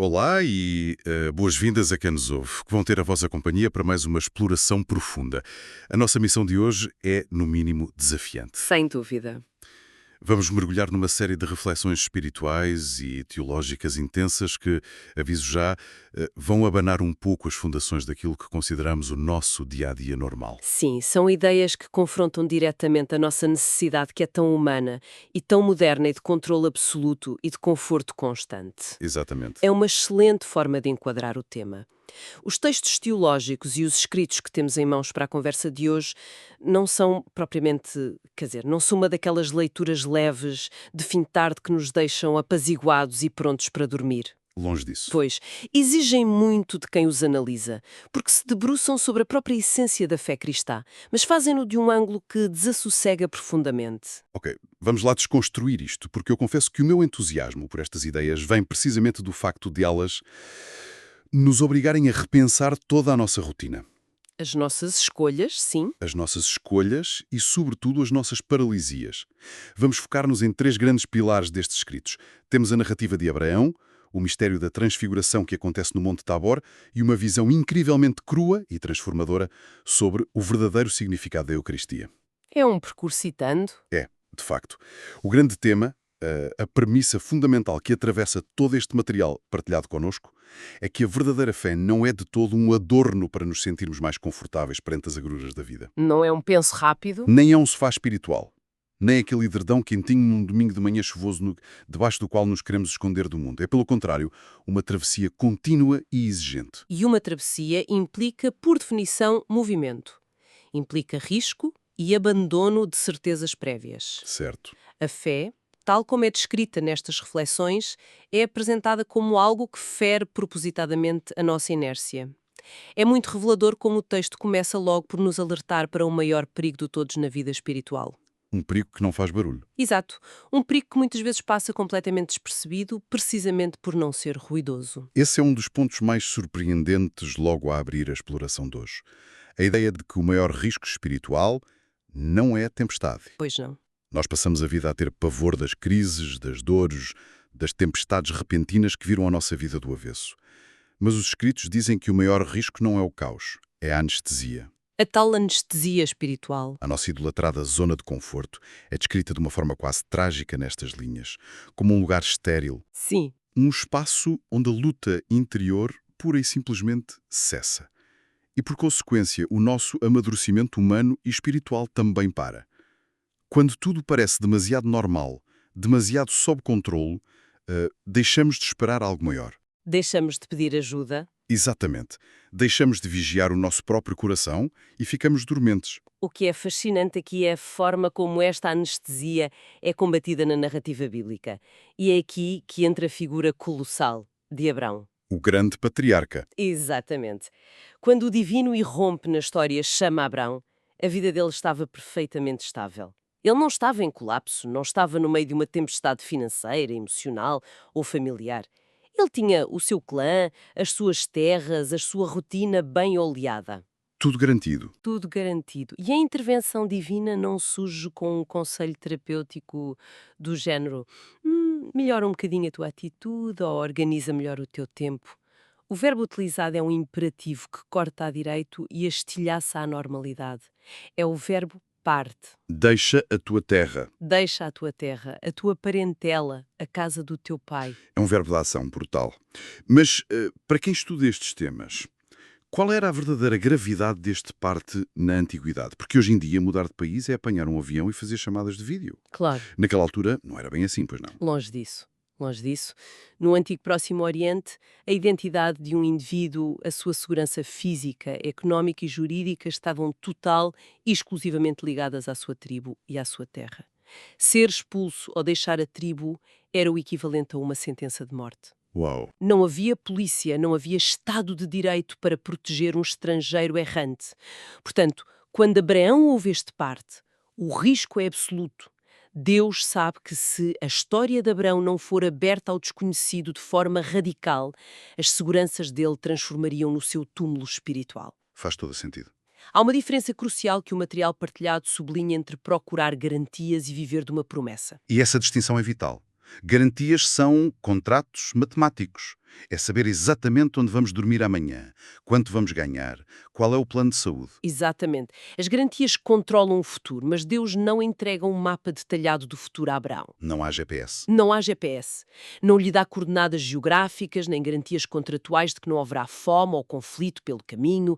Olá e boas-vindas a quem nos ouve, que vão ter a vossa companhia para mais uma exploração profunda. A nossa missão de hoje é, no mínimo, desafiante. Sem dúvida. Vamos mergulhar numa série de reflexões espirituais e teológicas intensas que, aviso já, vão abanar um pouco as fundações daquilo que consideramos o nosso dia-a-dia normal. Sim, são ideias que confrontam diretamente a nossa necessidade que é tão humana e tão moderna e de controle absoluto e de conforto constante. Exatamente. É uma excelente forma de enquadrar o tema. Os textos teológicos e os escritos que temos em mãos para a conversa de hoje não são propriamente, não são uma daquelas leituras leves de fim de tarde que nos deixam apaziguados e prontos para dormir. Longe disso. Pois, exigem muito de quem os analisa, porque se debruçam sobre a própria essência da fé cristã, mas fazem-no de um ângulo que desassossega profundamente. Ok, vamos lá desconstruir isto, porque eu confesso que o meu entusiasmo por estas ideias vem precisamente do facto de elas nos obrigarem a repensar toda a nossa rotina. As nossas escolhas, sim. As nossas escolhas e, sobretudo, as nossas paralisias. Vamos focar-nos em três grandes pilares destes escritos. Temos a narrativa de Abraão, o mistério da transfiguração que acontece no Monte Tabor e uma visão incrivelmente crua e transformadora sobre o verdadeiro significado da Eucaristia. É um percursitando. É, de facto. O grande tema, a premissa fundamental que atravessa todo este material partilhado connosco, é que a verdadeira fé não é de todo um adorno para nos sentirmos mais confortáveis perante as agruras da vida. Não é um penso rápido. Nem é um sofá espiritual, nem aquele edredão quentinho num domingo de manhã chuvoso debaixo do qual nos queremos esconder do mundo. É, pelo contrário, uma travessia contínua e exigente. E uma travessia implica, por definição, movimento. Implica risco e abandono de certezas prévias. Certo. A fé, tal como é descrita nestas reflexões, é apresentada como algo que fere propositadamente a nossa inércia. É muito revelador como o texto começa logo por nos alertar para o maior perigo de todos na vida espiritual. Um perigo que não faz barulho. Exato, um perigo que muitas vezes passa completamente despercebido, precisamente por não ser ruidoso. Esse é um dos pontos mais surpreendentes logo a abrir a exploração de hoje. A ideia de que o maior risco espiritual não é a tempestade. Pois não. Nós passamos a vida a ter pavor das crises, das dores, das tempestades repentinas que viram a nossa vida do avesso. Mas os escritos dizem que o maior risco não é o caos, é a anestesia. A tal anestesia espiritual. A nossa idolatrada zona de conforto é descrita de uma forma quase trágica nestas linhas, como um lugar estéril, Sim, um espaço onde a luta interior pura e simplesmente cessa. E, por consequência, o nosso amadurecimento humano e espiritual também para. Quando tudo parece demasiado normal, demasiado sob controle, deixamos de esperar algo maior. deixamos de pedir ajuda. Exatamente. Deixamos de vigiar o nosso próprio coração e ficamos dormentes. O que é fascinante aqui é a forma como esta anestesia é combatida na narrativa bíblica. E é aqui que entra a figura colossal de Abrão. O grande patriarca. Exatamente. Quando o divino irrompe na história chama Abrão, a vida dele estava perfeitamente estável. Ele não estava em colapso, não estava no meio de uma tempestade financeira, emocional ou familiar. Ele tinha o seu clã, as suas terras, a sua rotina bem oleada. Tudo garantido. Tudo garantido. E a intervenção divina não surge com um conselho terapêutico do género melhora um bocadinho a tua atitude ou organiza melhor o teu tempo. O verbo utilizado é um imperativo que corta a direito e estilhaça a normalidade. É o verbo parte. Deixa a tua terra. Deixa a tua terra, a tua parentela, a casa do teu pai. É um verbo de ação brutal. Mas, para quem estuda estes temas, qual era a verdadeira gravidade deste parte na antiguidade? Porque hoje em dia mudar de país é apanhar um avião e fazer chamadas de vídeo. Claro. Naquela altura não era bem assim, pois não. Longe disso. Longe disso. No antigo Próximo Oriente, a identidade de um indivíduo, a sua segurança física, económica e jurídica estavam total e exclusivamente ligadas à sua tribo e à sua terra. Ser expulso ou deixar a tribo era o equivalente a uma sentença de morte. Uau. Não havia polícia, não havia Estado de Direito para proteger um estrangeiro errante. Portanto, quando Abraão ouve este parte, o risco é absoluto. Deus sabe que se a história de Abraão não for aberta ao desconhecido de forma radical, as seguranças dele transformariam no seu túmulo espiritual. Faz todo sentido. Há uma diferença crucial que o material partilhado sublinha entre procurar garantias e viver de uma promessa. E essa distinção é vital. Garantias são contratos matemáticos. É saber exatamente onde vamos dormir amanhã, quanto vamos ganhar, qual é o plano de saúde. Exatamente. As garantias controlam o futuro, mas Deus não entrega um mapa detalhado do futuro a Abraão. Não há GPS. Não há GPS. Não lhe dá coordenadas geográficas, nem garantias contratuais de que não haverá fome ou conflito pelo caminho.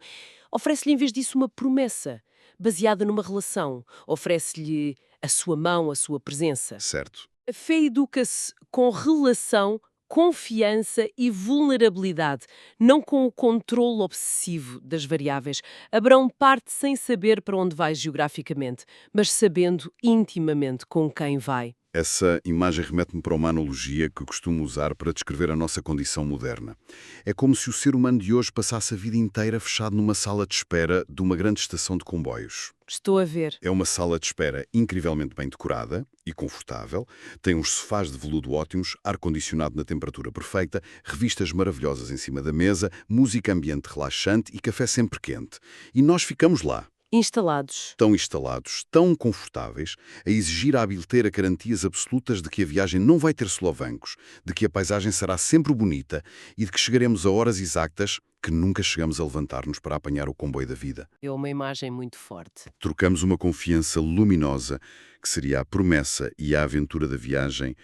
Oferece-lhe, em vez disso, uma promessa, baseada numa relação. Oferece-lhe a sua mão, a sua presença. Certo. A fé educa-se com relação, confiança e vulnerabilidade, não com o controle obsessivo das variáveis. Abraão parte sem saber para onde vai geograficamente, mas sabendo intimamente com quem vai. Essa imagem remete-me para uma analogia que costumo usar para descrever a nossa condição moderna. É como se o ser humano de hoje passasse a vida inteira fechado numa sala de espera de uma grande estação de comboios. Estou a ver. É uma sala de espera incrivelmente bem decorada e confortável, tem uns sofás de veludo ótimos, ar-condicionado na temperatura perfeita, revistas maravilhosas em cima da mesa, música ambiente relaxante e café sempre quente. E nós ficamos lá, Instalados. tão instalados, tão confortáveis, a exigir à bilheteira garantias absolutas de que a viagem não vai ter solavancos, de que a paisagem será sempre bonita e de que chegaremos a horas exatas que nunca chegamos a levantar-nos para apanhar o comboio da vida. É uma imagem muito forte. Trocamos uma confiança luminosa, que seria a promessa e a aventura da viagem,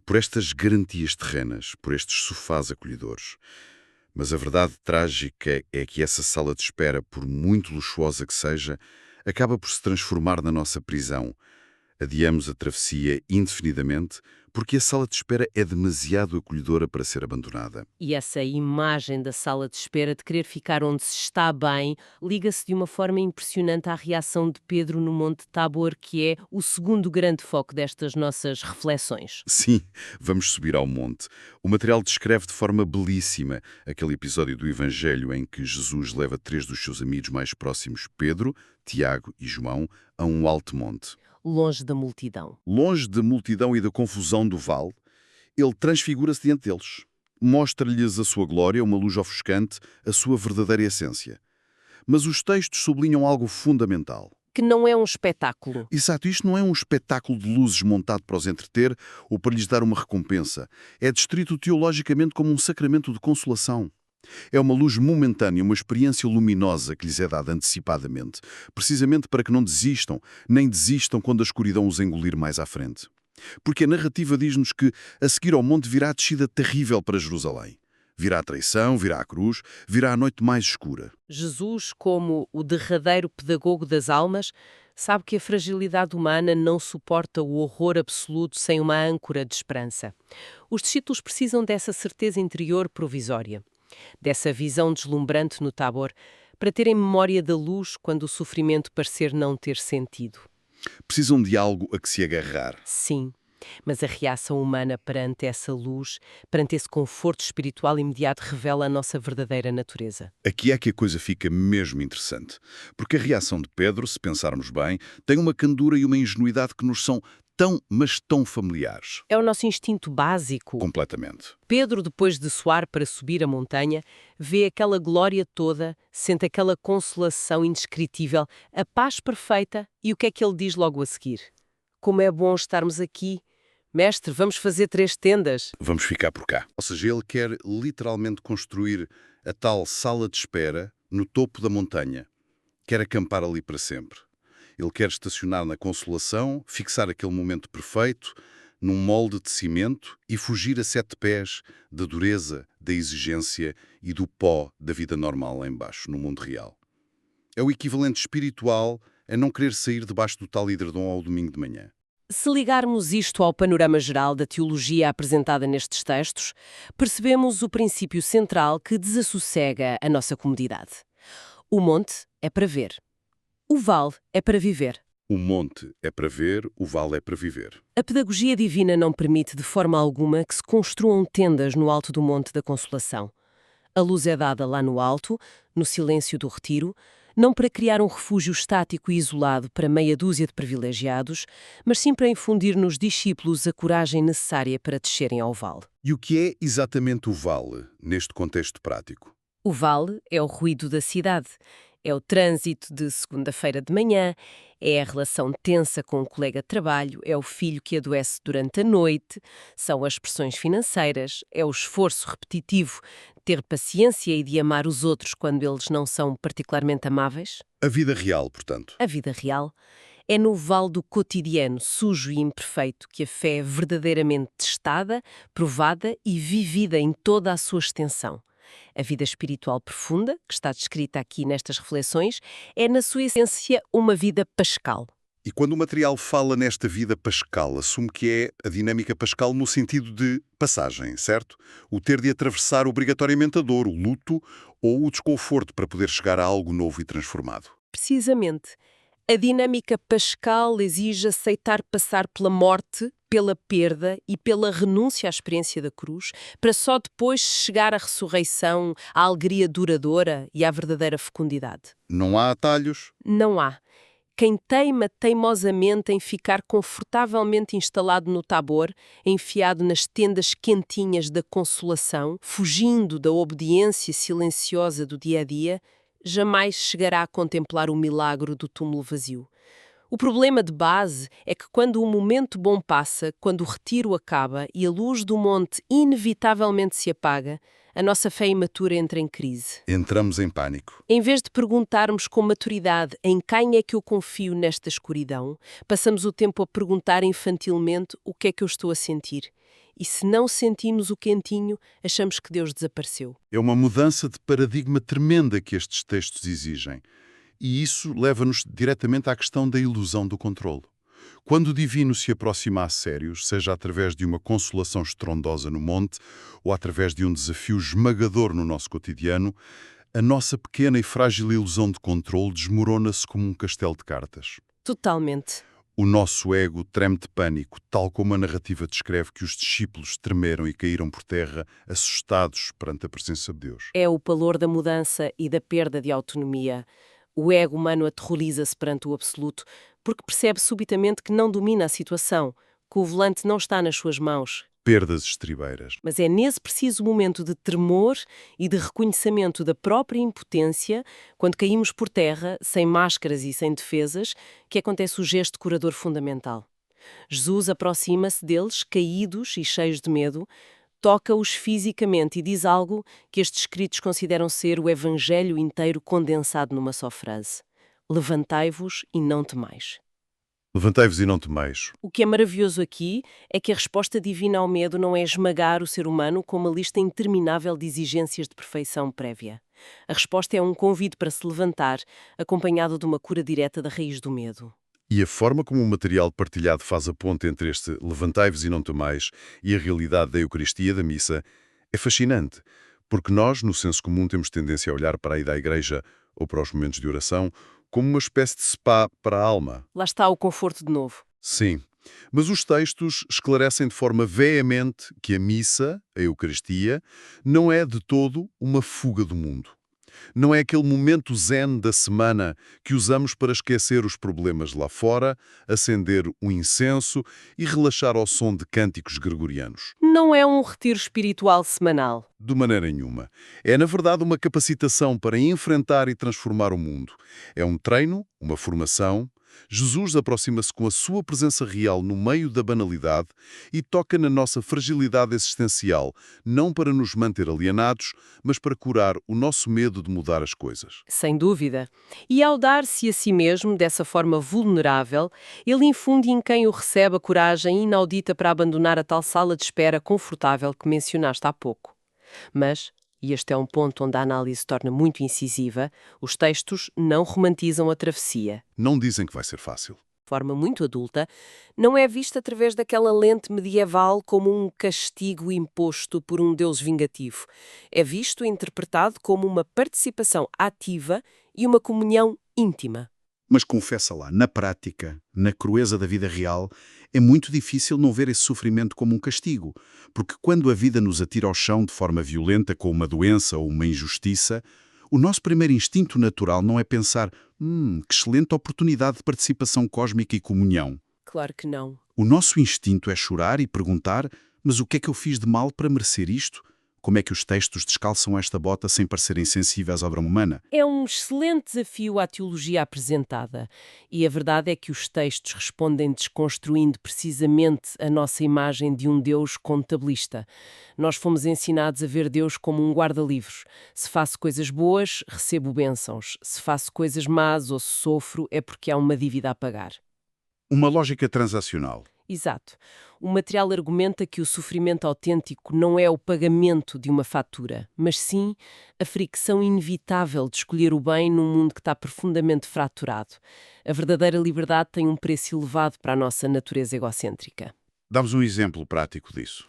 por estas garantias terrenas, por estes sofás acolhedores. Mas a verdade trágica é que essa sala de espera, por muito luxuosa que seja, acaba por se transformar na nossa prisão. Adiamos a travessia indefinidamente porque a sala de espera é demasiado acolhedora para ser abandonada. E essa imagem da sala de espera, de querer ficar onde se está bem, liga-se de uma forma impressionante à reação de Pedro no Monte Tabor, que é o segundo grande foco destas nossas reflexões. Sim, vamos subir ao monte. O material descreve de forma belíssima aquele episódio do Evangelho em que Jesus leva 3 dos seus amigos mais próximos, Pedro, Tiago e João, a um alto monte. Longe da multidão. Longe da multidão e da confusão do vale, ele transfigura-se diante deles. Mostra-lhes a sua glória, uma luz ofuscante, a sua verdadeira essência. Mas os textos sublinham algo fundamental. Que não é um espetáculo. Exato, isto não é um espetáculo de luzes montado para os entreter ou para lhes dar uma recompensa. É descrito teologicamente como um sacramento de consolação. É uma luz momentânea, uma experiência luminosa que lhes é dada antecipadamente, precisamente para que não desistam, nem desistam quando a escuridão os engolir mais à frente. Porque a narrativa diz-nos que a seguir ao monte virá a descida terrível para Jerusalém. Virá a traição, virá a cruz, virá a noite mais escura. Jesus, como o derradeiro pedagogo das almas, sabe que a fragilidade humana não suporta o horror absoluto sem uma âncora de esperança. Os discípulos precisam dessa certeza interior provisória, dessa visão deslumbrante no Tabor, para terem memória da luz quando o sofrimento parecer não ter sentido. Precisam de algo a que se agarrar. Sim, mas a reação humana perante essa luz, perante esse conforto espiritual imediato, revela a nossa verdadeira natureza. Aqui é que a coisa fica mesmo interessante. Porque a reação de Pedro, se pensarmos bem, tem uma candura e uma ingenuidade que nos são tão, mas tão familiares. É o nosso instinto básico. Completamente. Pedro, depois de suar para subir a montanha, vê aquela glória toda, sente aquela consolação indescritível, a paz perfeita, e o que é que ele diz logo a seguir? Como é bom estarmos aqui. Mestre, vamos fazer 3 tendas. Vamos ficar por cá. Ou seja, ele quer literalmente construir a tal sala de espera no topo da montanha. Quer acampar ali para sempre. Ele quer estacionar na Consolação, fixar aquele momento perfeito, num molde de cimento e fugir a 7 pés da dureza, da exigência e do pó da vida normal lá embaixo, no mundo real. É o equivalente espiritual a não querer sair debaixo do tal edredom ao domingo de manhã. Se ligarmos isto ao panorama geral da teologia apresentada nestes textos, percebemos o princípio central que desassossega a nossa comodidade. O monte é para ver. O vale é para viver. O monte é para ver, o vale é para viver. A pedagogia divina não permite de forma alguma que se construam tendas no alto do Monte da Consolação. A luz é dada lá no alto, no silêncio do retiro, não para criar um refúgio estático e isolado para meia dúzia de privilegiados, mas sim para infundir nos discípulos a coragem necessária para descerem ao vale. E o que é exatamente o vale, neste contexto prático? O vale é o ruído da cidade. É o trânsito de segunda-feira de manhã, é a relação tensa com o colega de trabalho, é o filho que adoece durante a noite, são as pressões financeiras, é o esforço repetitivo de ter paciência e de amar os outros quando eles não são particularmente amáveis. A vida real, portanto. A vida real é no vale do cotidiano, sujo e imperfeito, que a fé é verdadeiramente testada, provada e vivida em toda a sua extensão. A vida espiritual profunda, que está descrita aqui nestas reflexões, é, na sua essência, uma vida pascal. E quando o material fala nesta vida pascal, assume que é a dinâmica pascal no sentido de passagem, certo? O ter de atravessar obrigatoriamente a dor, o luto ou o desconforto para poder chegar a algo novo e transformado. Precisamente. A dinâmica pascal exige aceitar passar pela morte, pela perda e pela renúncia à experiência da cruz, para só depois chegar à ressurreição, à alegria duradoura e à verdadeira fecundidade. Não há atalhos. Não há. Quem teima teimosamente em ficar confortavelmente instalado no Tabor, enfiado nas tendas quentinhas da consolação, fugindo da obediência silenciosa do dia-a-dia, jamais chegará a contemplar o milagre do túmulo vazio. O problema de base é que quando o momento bom passa, quando o retiro acaba e a luz do monte inevitavelmente se apaga, a nossa fé imatura entra em crise. Entramos em pânico. Em vez de perguntarmos com maturidade em quem é que eu confio nesta escuridão, passamos o tempo a perguntar infantilmente o que é que eu estou a sentir. E se não sentimos o quentinho, achamos que Deus desapareceu. É uma mudança de paradigma tremenda que estes textos exigem. E isso leva-nos diretamente à questão da ilusão do controlo. Quando o divino se aproxima a sério, seja através de uma consolação estrondosa no monte ou através de um desafio esmagador no nosso cotidiano, a nossa pequena e frágil ilusão de controle desmorona-se como um castelo de cartas. Totalmente. O nosso ego treme de pânico, tal como a narrativa descreve que os discípulos tremeram e caíram por terra, assustados perante a presença de Deus. É o pavor da mudança e da perda de autonomia. O ego humano aterroriza-se perante o absoluto, porque percebe subitamente que não domina a situação, que o volante não está nas suas mãos. Perdas estribeiras. Mas é nesse preciso momento de tremor e de reconhecimento da própria impotência, quando caímos por terra, sem máscaras e sem defesas, que acontece o gesto curador fundamental. Jesus aproxima-se deles, caídos e cheios de medo, toca-os fisicamente e diz algo que estes escritos consideram ser o Evangelho inteiro condensado numa só frase. Levantai-vos e não temais. Levantai-vos e não temais. O que é maravilhoso aqui é que a resposta divina ao medo não é esmagar o ser humano com uma lista interminável de exigências de perfeição prévia. A resposta é um convite para se levantar, acompanhado de uma cura direta da raiz do medo. E a forma como o material partilhado faz a ponte entre este levantai-vos e não temais e a realidade da Eucaristia da missa é fascinante, porque nós, no senso comum, temos tendência a olhar para a ida à igreja ou para os momentos de oração como uma espécie de spa para a alma. Lá está o conforto de novo. Sim, mas os textos esclarecem de forma veemente que a missa, a Eucaristia, não é de todo uma fuga do mundo. Não é aquele momento zen da semana que usamos para esquecer os problemas lá fora, acender um incenso e relaxar ao som de cânticos gregorianos. Não é um retiro espiritual semanal. De maneira nenhuma. É, na verdade, uma capacitação para enfrentar e transformar o mundo. É um treino, uma formação. Jesus aproxima-se com a sua presença real no meio da banalidade e toca na nossa fragilidade existencial, não para nos manter alienados, mas para curar o nosso medo de mudar as coisas. Sem dúvida. E ao dar-se a si mesmo dessa forma vulnerável, ele infunde em quem o recebe a coragem inaudita para abandonar a tal sala de espera confortável que mencionaste há pouco. Mas, e este é um ponto onde a análise se torna muito incisiva, os textos não romantizam a travessia. Não dizem que vai ser fácil. De forma muito adulta, não é vista através daquela lente medieval como um castigo imposto por um Deus vingativo. É visto e interpretado como uma participação ativa e uma comunhão íntima. Mas confessa lá, na prática, na crueza da vida real, é muito difícil não ver esse sofrimento como um castigo, porque quando a vida nos atira ao chão de forma violenta com uma doença ou uma injustiça, o nosso primeiro instinto natural não é pensar que excelente oportunidade de participação cósmica e comunhão. Claro que não. O nosso instinto é chorar e perguntar, mas o que é que eu fiz de mal para merecer isto? Como é que os textos descalçam esta bota sem parecerem sensíveis à obra humana? É um excelente desafio à teologia apresentada. E a verdade é que os textos respondem desconstruindo precisamente a nossa imagem de um Deus contabilista. Nós fomos ensinados a ver Deus como um guarda-livros. Se faço coisas boas, recebo bênçãos. Se faço coisas más ou se sofro, é porque há uma dívida a pagar. Uma lógica transacional. Exato. O material argumenta que o sofrimento autêntico não é o pagamento de uma fatura, mas sim a fricção inevitável de escolher o bem num mundo que está profundamente fraturado. A verdadeira liberdade tem um preço elevado para a nossa natureza egocêntrica. Dá-nos um exemplo prático disso.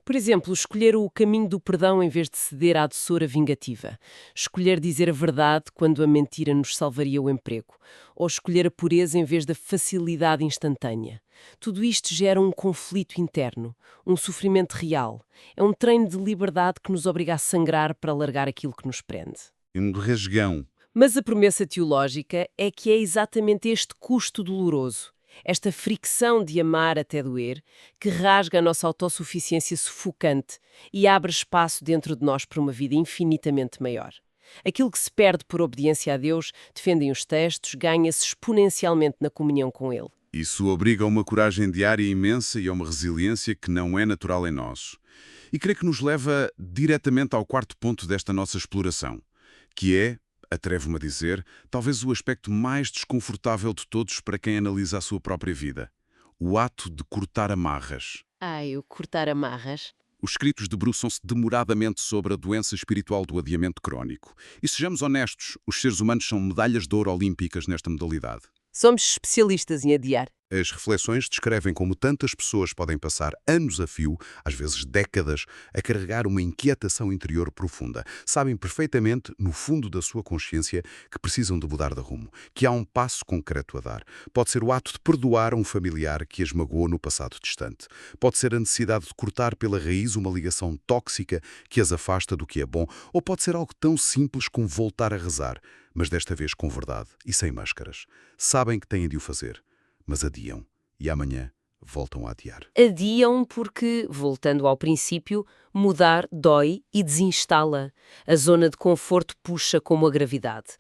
Por exemplo, escolher o caminho do perdão em vez de ceder à doçura vingativa. Escolher dizer a verdade quando a mentira nos salvaria o emprego. Ou escolher a pureza em vez da facilidade instantânea. Tudo isto gera um conflito interno, um sofrimento real. É um treino de liberdade que nos obriga a sangrar para largar aquilo que nos prende. Um resgão. Mas a promessa teológica é que é exatamente este custo doloroso, esta fricção de amar até doer, que rasga a nossa autossuficiência sufocante e abre espaço dentro de nós para uma vida infinitamente maior. Aquilo que se perde por obediência a Deus, defendem os textos, ganha-se exponencialmente na comunhão com Ele. Isso obriga a uma coragem diária imensa e a uma resiliência que não é natural em nós. E creio que nos leva diretamente ao quarto ponto desta nossa exploração, que é, atrevo-me a dizer, talvez o aspecto mais desconfortável de todos para quem analisa a sua própria vida. O ato de cortar amarras. O cortar amarras. Os escritos debruçam-se demoradamente sobre a doença espiritual do adiamento crónico. E sejamos honestos, os seres humanos são medalhas de ouro olímpicas nesta modalidade. Somos especialistas em adiar. As reflexões descrevem como tantas pessoas podem passar anos a fio, às vezes décadas, a carregar uma inquietação interior profunda. Sabem perfeitamente, no fundo da sua consciência, que precisam de mudar de rumo, que há um passo concreto a dar. Pode ser o ato de perdoar um familiar que as magoou no passado distante. Pode ser a necessidade de cortar pela raiz uma ligação tóxica que as afasta do que é bom. Ou pode ser algo tão simples como voltar a rezar, mas desta vez com verdade e sem máscaras. Sabem que têm de o fazer, mas adiam, e amanhã voltam a adiar. Adiam porque, voltando ao princípio, mudar dói e desinstala. A zona de conforto puxa como a gravidade.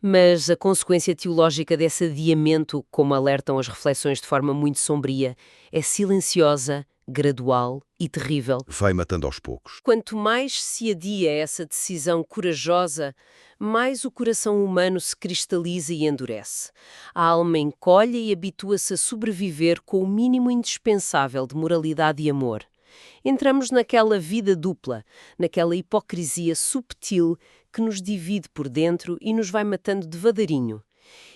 Mas a consequência teológica desse adiamento, como alertam as reflexões de forma muito sombria, é silenciosa, gradual e terrível. Vai matando aos poucos. Quanto mais se adia essa decisão corajosa, mais o coração humano se cristaliza e endurece. A alma encolhe e habitua-se a sobreviver com o mínimo indispensável de moralidade e amor. Entramos naquela vida dupla, naquela hipocrisia subtil que nos divide por dentro e nos vai matando devagarinho.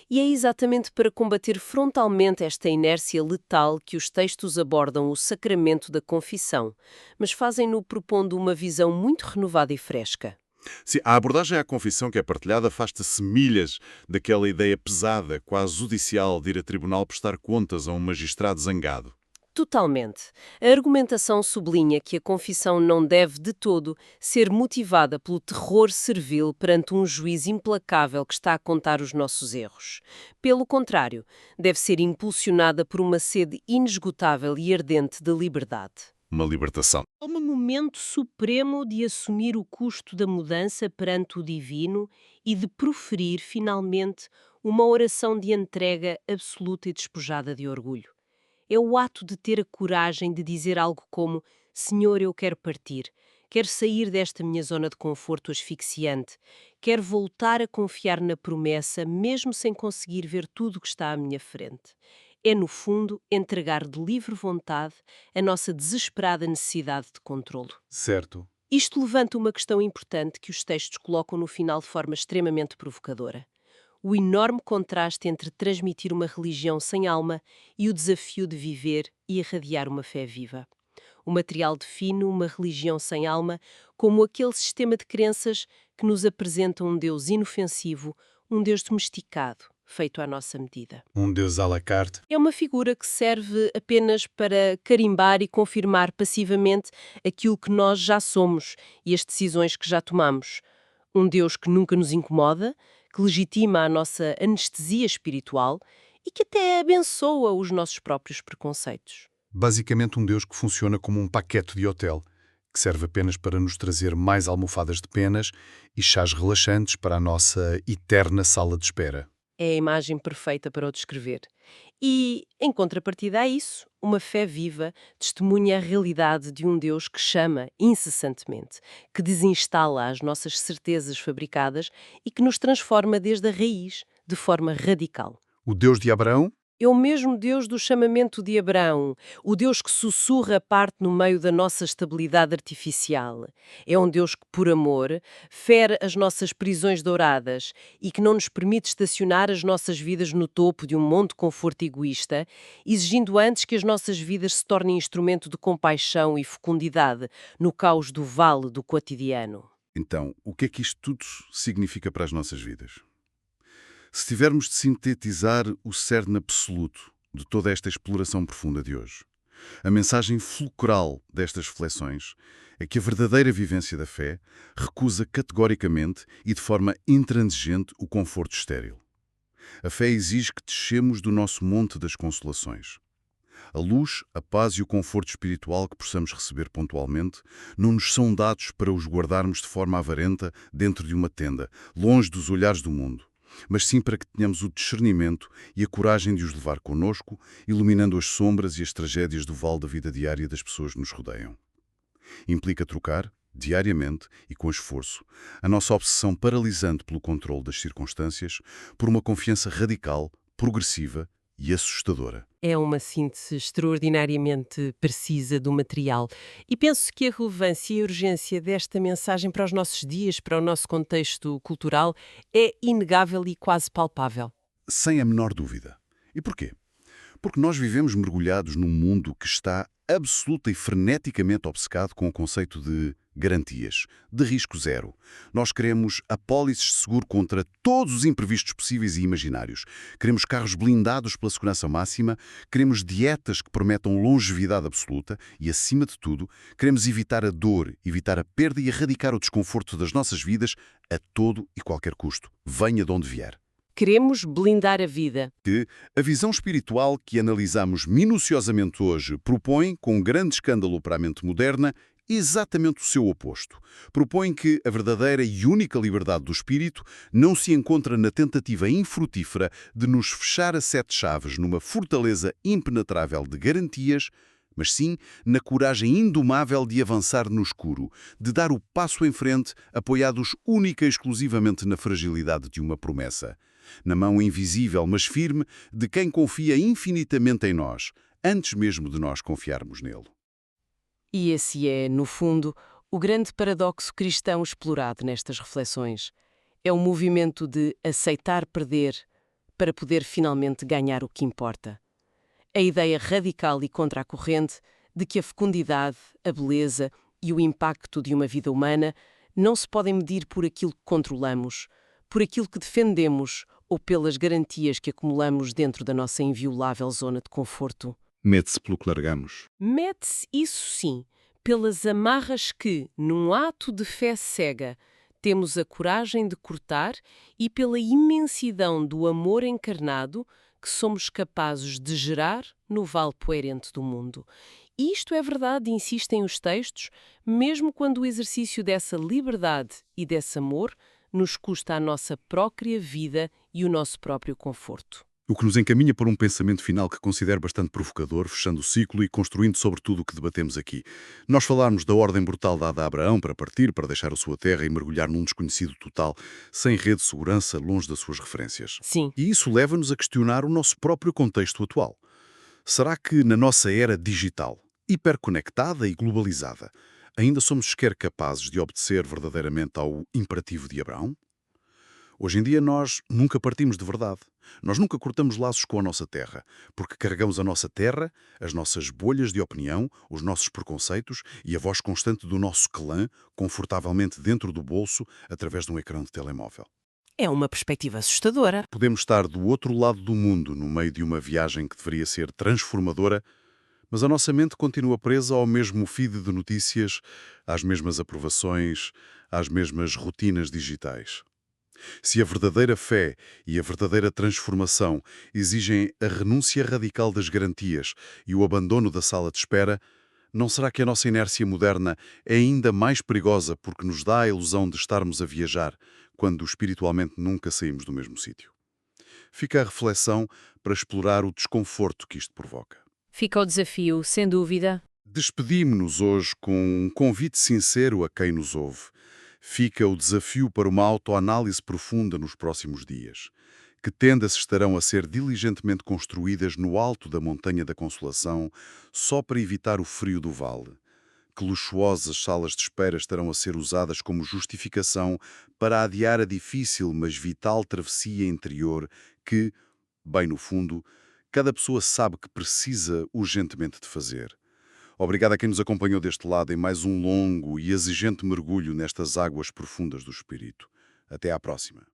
E é exatamente para combater frontalmente esta inércia letal que os textos abordam o sacramento da confissão, mas fazem-no propondo uma visão muito renovada e fresca. Sim, a abordagem à confissão que é partilhada afasta-se milhas daquela ideia pesada, quase judicial, de ir a tribunal prestar contas a um magistrado zangado. Totalmente. A argumentação sublinha que a confissão não deve, de todo, ser motivada pelo terror servil perante um juiz implacável que está a contar os nossos erros. Pelo contrário, deve ser impulsionada por uma sede inesgotável e ardente de liberdade. Uma libertação. É um momento supremo de assumir o custo da mudança perante o divino e de proferir, finalmente, uma oração de entrega absoluta e despojada de orgulho. É o ato de ter a coragem de dizer algo como: Senhor, eu quero partir, quero sair desta minha zona de conforto asfixiante, quero voltar a confiar na promessa, mesmo sem conseguir ver tudo o que está à minha frente. É, no fundo, entregar de livre vontade a nossa desesperada necessidade de controlo. Certo. Isto levanta uma questão importante que os textos colocam no final de forma extremamente provocadora. O enorme contraste entre transmitir uma religião sem alma e o desafio de viver e irradiar uma fé viva. O material define uma religião sem alma como aquele sistema de crenças que nos apresenta um Deus inofensivo, um Deus domesticado, feito à nossa medida. Um Deus à la carte. É uma figura que serve apenas para carimbar e confirmar passivamente aquilo que nós já somos e as decisões que já tomamos. Um Deus que nunca nos incomoda, que legitima a nossa anestesia espiritual e que até abençoa os nossos próprios preconceitos. Basicamente um Deus que funciona como um paquete de hotel, que serve apenas para nos trazer mais almofadas de penas e chás relaxantes para a nossa eterna sala de espera. É a imagem perfeita para o descrever. E, em contrapartida a isso, uma fé viva testemunha a realidade de um Deus que chama incessantemente, que desinstala as nossas certezas fabricadas e que nos transforma desde a raiz, de forma radical. O Deus de Abraão? É o mesmo Deus do chamamento de Abraão, o Deus que sussurra parte no meio da nossa estabilidade artificial. É um Deus que, por amor, fere as nossas prisões douradas e que não nos permite estacionar as nossas vidas no topo de um monte de conforto egoísta, exigindo antes que as nossas vidas se tornem instrumento de compaixão e fecundidade no caos do vale do cotidiano. Então, o que é que isto tudo significa para as nossas vidas? Se tivermos de sintetizar o cerne absoluto de toda esta exploração profunda de hoje, a mensagem fulcral destas reflexões é que a verdadeira vivência da fé recusa categoricamente e de forma intransigente o conforto estéril. A fé exige que descemos do nosso monte das consolações. A luz, a paz e o conforto espiritual que possamos receber pontualmente não nos são dados para os guardarmos de forma avarenta dentro de uma tenda, longe dos olhares do mundo, mas sim para que tenhamos o discernimento e a coragem de os levar connosco, iluminando as sombras e as tragédias do vale da vida diária das pessoas que nos rodeiam. Implica trocar, diariamente e com esforço, a nossa obsessão paralisante pelo controle das circunstâncias por uma confiança radical, progressiva e assustadora. É uma síntese extraordinariamente precisa do material. E penso que a relevância e a urgência desta mensagem para os nossos dias, para o nosso contexto cultural, é inegável e quase palpável. Sem a menor dúvida. E porquê? Porque nós vivemos mergulhados num mundo que está absoluta e freneticamente obcecado com o conceito de garantias, de risco zero. Nós queremos apólices de seguro contra todos os imprevistos possíveis e imaginários. Queremos carros blindados pela segurança máxima, queremos dietas que prometam longevidade absoluta e, acima de tudo, queremos evitar a dor, evitar a perda e erradicar o desconforto das nossas vidas a todo e qualquer custo, venha de onde vier. Queremos blindar a vida. Que a visão espiritual que analisamos minuciosamente hoje propõe, com grande escândalo para a mente moderna, exatamente o seu oposto. Propõe que a verdadeira e única liberdade do espírito não se encontra na tentativa infrutífera de nos fechar a sete chaves numa fortaleza impenetrável de garantias, mas sim na coragem indomável de avançar no escuro, de dar o passo em frente, apoiados única e exclusivamente na fragilidade de uma promessa. Na mão invisível, mas firme, de quem confia infinitamente em nós, antes mesmo de nós confiarmos nele. E esse é, no fundo, o grande paradoxo cristão explorado nestas reflexões. É o movimento de aceitar perder para poder finalmente ganhar o que importa. A ideia radical e contra a corrente de que a fecundidade, a beleza e o impacto de uma vida humana não se podem medir por aquilo que controlamos, por aquilo que defendemos ou pelas garantias que acumulamos dentro da nossa inviolável zona de conforto. Mede-se pelo que largamos. Mede-se, isso sim, pelas amarras que, num ato de fé cega, temos a coragem de cortar e pela imensidão do amor encarnado que somos capazes de gerar no vale poeirente do mundo. E isto é verdade, insistem os textos, mesmo quando o exercício dessa liberdade e desse amor nos custa a nossa própria vida e o nosso próprio conforto. O que nos encaminha para um pensamento final que considero bastante provocador, fechando o ciclo e construindo sobre tudo o que debatemos aqui. Nós falarmos da ordem brutal dada a Abraão para partir, para deixar a sua terra e mergulhar num desconhecido total, sem rede de segurança, longe das suas referências. Sim. E isso leva-nos a questionar o nosso próprio contexto atual. Será que na nossa era digital, hiperconectada e globalizada, ainda somos sequer capazes de obedecer verdadeiramente ao imperativo de Abraão? Hoje em dia nós nunca partimos de verdade. Nós nunca cortamos laços com a nossa terra, porque carregamos a nossa terra, as nossas bolhas de opinião, os nossos preconceitos e a voz constante do nosso clã, confortavelmente dentro do bolso, através de um ecrã de telemóvel. É uma perspectiva assustadora. Podemos estar do outro lado do mundo, no meio de uma viagem que deveria ser transformadora, mas a nossa mente continua presa ao mesmo feed de notícias, às mesmas aprovações, às mesmas rotinas digitais. Se a verdadeira fé e a verdadeira transformação exigem a renúncia radical das garantias e o abandono da sala de espera, Não será que a nossa inércia moderna é ainda mais perigosa porque nos dá a ilusão de estarmos a viajar, quando espiritualmente nunca saímos do mesmo sítio? Fica a reflexão para explorar o desconforto que isto provoca. Fica o desafio, sem dúvida. Despedimos-nos hoje com um convite sincero a quem nos ouve. Fica o desafio para uma autoanálise profunda nos próximos dias. Que tendas estarão a ser diligentemente construídas no alto da montanha da Consolação, só para evitar o frio do vale? Que luxuosas salas de espera estarão a ser usadas como justificação para adiar a difícil, mas vital travessia interior que, bem no fundo, cada pessoa sabe que precisa urgentemente de fazer? Obrigado a quem nos acompanhou deste lado em mais um longo e exigente mergulho nestas águas profundas do espírito. Até à próxima.